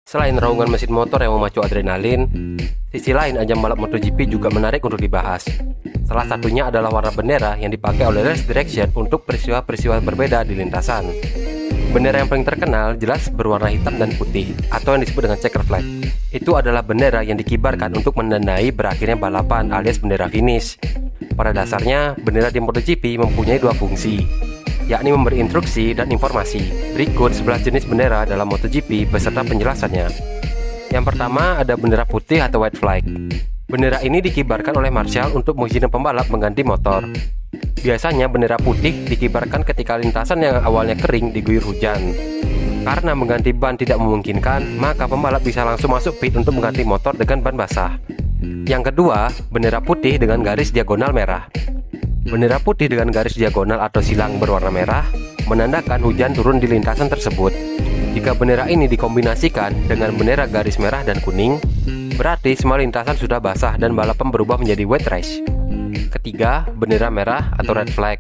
Selain raungan mesin motor yang memacu adrenalin, sisi lain ajang balap MotoGP juga menarik untuk dibahas. Salah satunya adalah warna bendera yang dipakai oleh Race Direction untuk peristiwa-peristiwa berbeda di lintasan. Bendera yang paling terkenal jelas berwarna hitam dan putih, atau yang disebut dengan checker flag. Itu adalah bendera yang dikibarkan untuk menandai berakhirnya balapan alias bendera finish. Pada dasarnya, bendera di MotoGP mempunyai dua fungsi, yakni memberi instruksi dan informasi. Berikut 11 jenis bendera dalam MotoGP beserta penjelasannya. Yang pertama ada bendera putih atau white flag. Bendera ini dikibarkan oleh marshal untuk mengizinkan pembalap mengganti motor. Biasanya bendera putih dikibarkan ketika lintasan yang awalnya kering diguyur hujan. Karena mengganti ban tidak memungkinkan, maka pembalap bisa langsung masuk pit untuk mengganti motor dengan ban basah. Yang kedua, bendera putih dengan garis diagonal merah. Bendera putih dengan garis diagonal atau silang berwarna merah menandakan hujan turun di lintasan tersebut. Jika bendera ini dikombinasikan dengan bendera garis merah dan kuning, berarti semua lintasan sudah basah dan balapan berubah menjadi wet race. Ketiga, bendera merah atau red flag.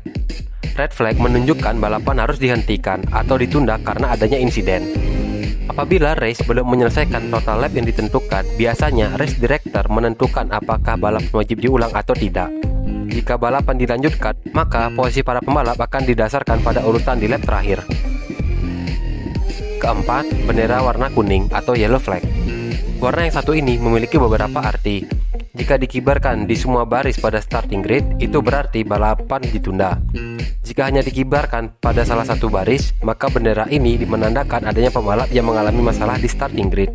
Red flag menunjukkan balapan harus dihentikan atau ditunda karena adanya insiden. Apabila race belum menyelesaikan total lap yang ditentukan, biasanya race director menentukan apakah balap wajib diulang atau tidak. Jika balapan dilanjutkan, maka posisi para pembalap akan didasarkan pada urutan di lap terakhir. Keempat, bendera warna kuning atau yellow flag. Warna yang satu ini memiliki beberapa arti. Jika dikibarkan di semua baris pada starting grid, itu berarti balapan ditunda. Jika hanya dikibarkan pada salah satu baris, maka bendera ini menandakan adanya pembalap yang mengalami masalah di starting grid.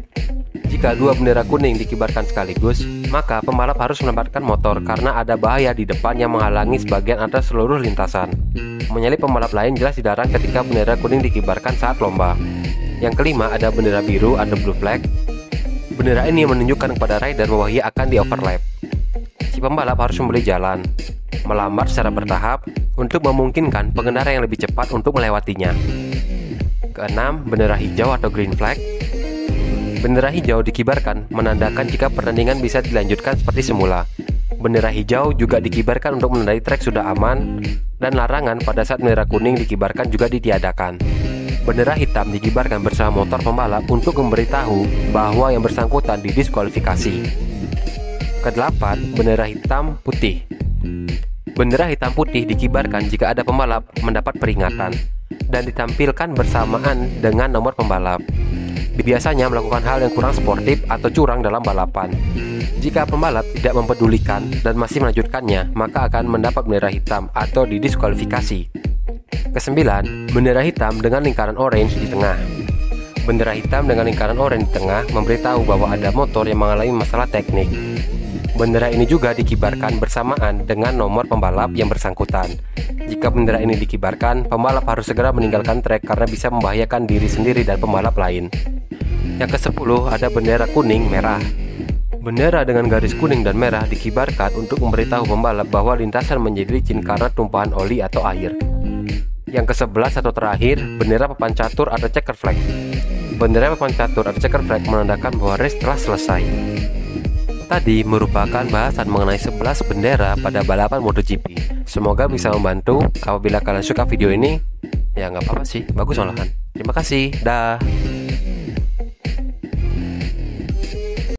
Jika dua bendera kuning dikibarkan sekaligus, maka pembalap harus menempatkan motor karena ada bahaya di depan yang menghalangi sebagian atau seluruh lintasan. Menyalip pembalap lain jelas dilarang ketika bendera kuning dikibarkan saat lomba. Yang kelima ada bendera biru atau blue flag. Bendera ini menunjukkan kepada rider bahwa ia akan di overlap. Si pembalap harus memberi jalan, melambat secara bertahap untuk memungkinkan pengendara yang lebih cepat untuk melewatinya. Keenam, bendera hijau atau green flag. Bendera hijau dikibarkan menandakan jika pertandingan bisa dilanjutkan seperti semula. Bendera hijau juga dikibarkan untuk menandai trek sudah aman, dan larangan pada saat bendera kuning dikibarkan juga ditiadakan. Bendera hitam dikibarkan bersama motor pembalap untuk memberitahu bahwa yang bersangkutan didiskualifikasi. Kedelapan, bendera hitam putih. Bendera hitam putih dikibarkan jika ada pembalap mendapat peringatan dan ditampilkan bersamaan dengan nomor pembalap. Biasanya melakukan hal yang kurang sportif atau curang dalam balapan. Jika pembalap tidak mempedulikan dan masih melanjutkannya, maka akan mendapat bendera hitam atau didiskualifikasi. Kesembilan, bendera hitam dengan lingkaran orange di tengah. Bendera hitam dengan lingkaran orange di tengah memberitahu bahwa ada motor yang mengalami masalah teknik. Bendera ini juga dikibarkan bersamaan dengan nomor pembalap yang bersangkutan. Jika bendera ini dikibarkan, pembalap harus segera meninggalkan trek karena bisa membahayakan diri sendiri dan pembalap lain. Yang ke-10 ada bendera kuning merah. Bendera dengan garis kuning dan merah dikibarkan untuk memberitahu pembalap bahwa lintasan menjadi licin karena tumpahan oli atau air. Yang ke-11 atau terakhir, bendera papan catur atau checker flag. Bendera papan catur atau checker flag menandakan bahwa race telah selesai. Tadi merupakan bahasan mengenai 11 bendera pada balapan MotoGP. Semoga bisa membantu. Apabila kalian suka video ini, ya nggak apa-apa sih, bagus malahan. Terima kasih, dah.